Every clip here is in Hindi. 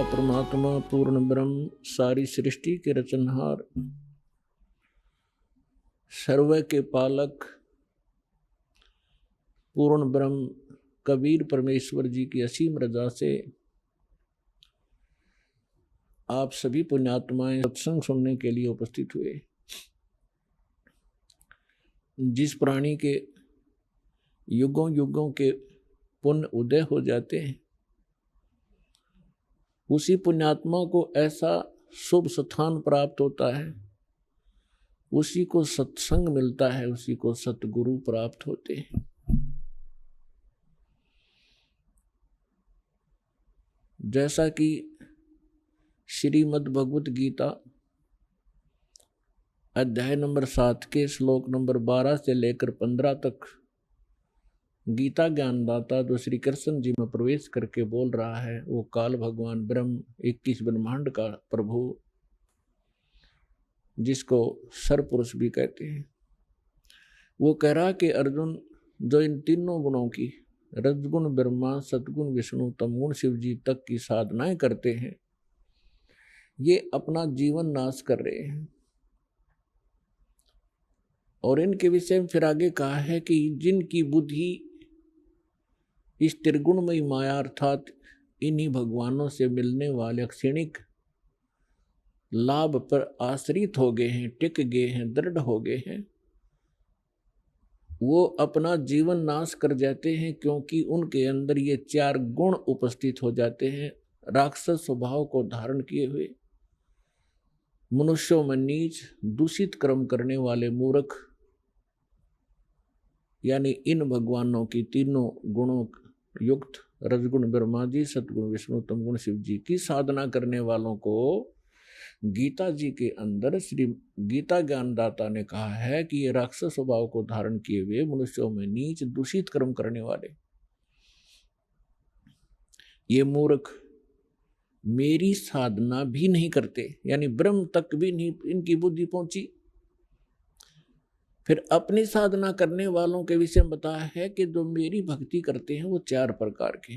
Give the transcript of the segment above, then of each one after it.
परमात्मा पूर्ण ब्रह्म सारी सृष्टि के रचनहार सर्व के पालक पूर्ण ब्रह्म कबीर परमेश्वर जी की असीम रजा से आप सभी पुण्यात्माएं सत्संग सुनने के लिए उपस्थित हुए। जिस प्राणी के युगों युगों के पुण्य उदय हो जाते हैं, उसी पुण्यात्मा को ऐसा शुभ स्थान प्राप्त होता है, उसी को सत्संग मिलता है, उसी को सतगुरु प्राप्त होते हैं। जैसा कि श्रीमद् भगवत गीता अध्याय नंबर 7 के श्लोक नंबर 12 से लेकर 15 तक गीता ज्ञानदाता जो श्री कृष्ण जी में प्रवेश करके बोल रहा है, वो काल भगवान ब्रह्म 21 ब्रह्मांड का प्रभु, जिसको सरपुरुष भी कहते हैं, वो कह रहा कि अर्जुन, जो इन तीनों गुणों की रजगुण ब्रह्मा, सतगुण विष्णु, तमगुण शिव जी तक की साधनाएं करते हैं, ये अपना जीवन नाश कर रहे हैं। और इनके विषय में फिर आगे कहा है कि जिनकी बुद्धि इस त्रिगुणमयी माया अर्थात इन्हीं भगवानों से मिलने वाले क्षणिक लाभ पर आश्रित हो गए हैं, टिक गए हैं, दृढ़ हो गए हैं, वो अपना जीवन नाश कर जाते हैं, क्योंकि उनके अंदर ये 4 गुण उपस्थित हो जाते हैं। राक्षस स्वभाव को धारण किए हुए, मनुष्यों में नीच, दूषित कर्म करने वाले मूर्ख, यानी इन भगवानों की तीनों गुणों युक्त रजगुण ब्रह्मा जी, सतगुण विष्णु, तमगुण शिव जी की साधना करने वालों को गीता जी के अंदर श्री गीता ज्ञानदाता ने कहा है कि ये राक्षस स्वभाव को धारण किए हुए मनुष्यों में नीच दूषित कर्म करने वाले ये मूर्ख मेरी साधना भी नहीं करते, यानी ब्रह्म तक भी नहीं इनकी बुद्धि पहुंची। फिर अपनी साधना करने वालों के विषय में बताया है कि जो मेरी भक्ति करते हैं वो 4 प्रकार के,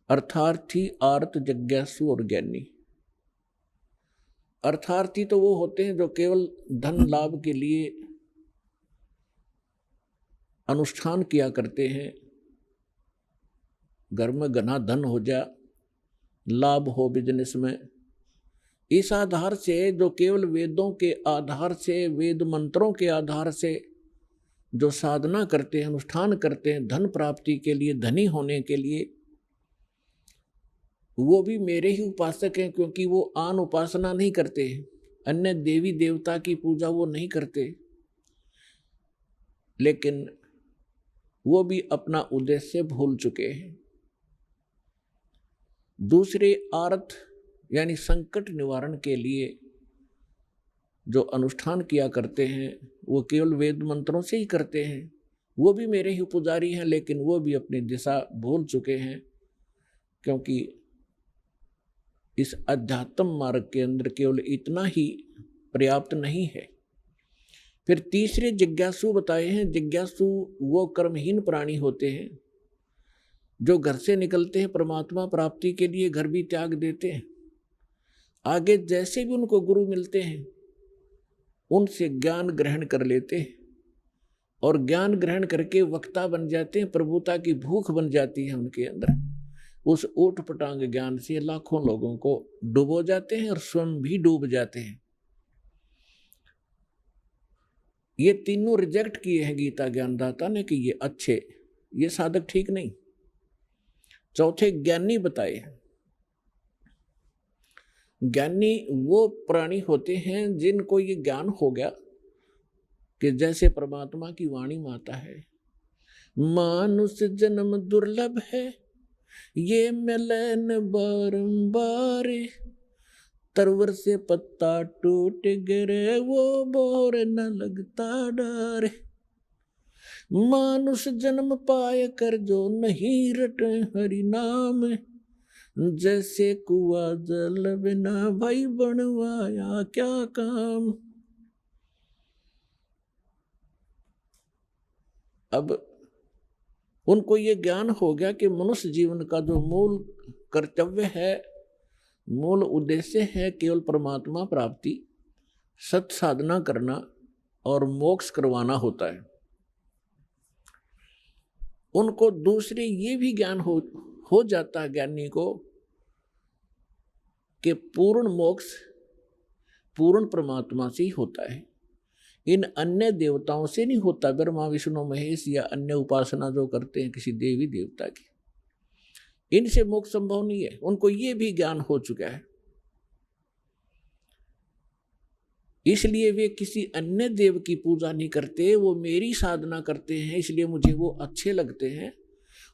अर्थार्थी, आर्त, जिज्ञासु और ज्ञानी। अर्थार्थी तो वो होते हैं जो केवल धन लाभ के लिए अनुष्ठान किया करते हैं, घर में घना धन हो जा, लाभ हो बिजनेस में, इस आधार से जो केवल वेदों के आधार से, वेद मंत्रों के आधार से जो साधना करते हैं, अनुष्ठान करते हैं धन प्राप्ति के लिए, धनी होने के लिए, वो भी मेरे ही उपासक हैं, क्योंकि वो आन उपासना नहीं करते, अन्य देवी देवता की पूजा वो नहीं करते, लेकिन वो भी अपना उद्देश्य भूल चुके हैं। दूसरे आर्त यानी संकट निवारण के लिए जो अनुष्ठान किया करते हैं, वो केवल वेद मंत्रों से ही करते हैं, वो भी मेरे ही पुजारी हैं, लेकिन वो भी अपनी दिशा भूल चुके हैं, क्योंकि इस अध्यात्म मार्ग के अंदर केवल इतना ही पर्याप्त नहीं है। फिर तीसरे जिज्ञासु बताए हैं। जिज्ञासु वो कर्महीन प्राणी होते हैं जो घर से निकलते हैं परमात्मा प्राप्ति के लिए, घर भी त्याग देते हैं, आगे जैसे भी उनको गुरु मिलते हैं उनसे ज्ञान ग्रहण कर लेते हैं, और ज्ञान ग्रहण करके वक्ता बन जाते हैं, प्रभुता की भूख बन जाती है उनके अंदर। उस ऊट पटांग ज्ञान से लाखों लोगों को डुबो जाते हैं और स्वयं भी डूब जाते हैं। ये तीनों रिजेक्ट किए हैं गीता ज्ञानदाता ने कि ये अच्छे, ये साधक ठीक नहीं। चौथे ज्ञानी बताए हैं। ज्ञानी वो प्राणी होते हैं जिनको ये ज्ञान हो गया कि जैसे परमात्मा की वाणी माता है, मानुष जन्म दुर्लभ है, ये मिलन बारंबार, तरवर से पत्ता टूट गिरे, वो बोर न लगता डर, मानुष जन्म पाए कर जो नहीं रटे हरि नाम, जैसे कुआ जल बिना भाई बनवाया क्या काम। अब उनको ये ज्ञान हो गया कि मनुष्य जीवन का जो मूल कर्तव्य है मूल उद्देश्य है केवल परमात्मा प्राप्ति, सत साधना करना और मोक्ष करवाना होता है। उनको दूसरे ये भी ज्ञान हो जाता है ज्ञानी को कि पूर्ण मोक्ष पूर्ण परमात्मा से ही होता है, इन अन्य देवताओं से नहीं होता। ब्रह्मा विष्णु महेश या अन्य उपासना जो करते हैं किसी देवी देवता की, इनसे मोक्ष संभव नहीं है। उनको ये भी ज्ञान हो चुका है, इसलिए वे किसी अन्य देव की पूजा नहीं करते, वो मेरी साधना करते हैं, इसलिए मुझे वो अच्छे लगते हैं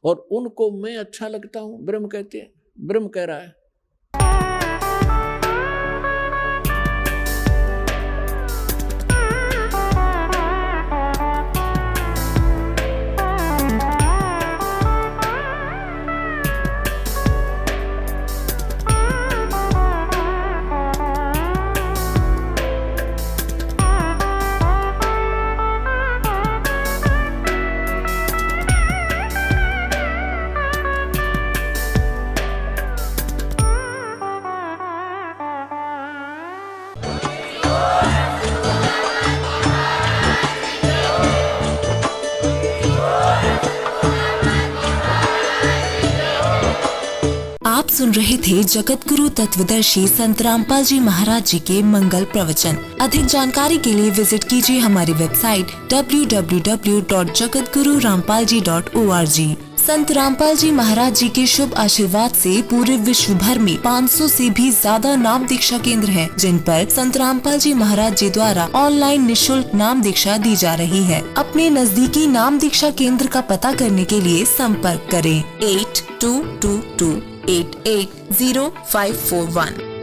और उनको मैं अच्छा लगता हूं। ब्रह्म कहते हैं, ब्रह्म कह रहा है। आप सुन रहे थे जगत गुरु तत्वदर्शी संत रामपाल जी महाराज जी के मंगल प्रवचन। अधिक जानकारी के लिए विजिट कीजिए हमारी वेबसाइट www.jagatgururampalji.org। संत रामपाल जी महाराज जी के शुभ आशीर्वाद से पूरे विश्व भर में 500 से भी ज्यादा नाम दीक्षा केंद्र हैं, जिन पर संत रामपाल जी महाराज जी द्वारा ऑनलाइन निशुल्क नाम दीक्षा दी जा रही है। अपने नजदीकी नाम दीक्षा केंद्र का पता करने के लिए संपर्क करें 8222880541।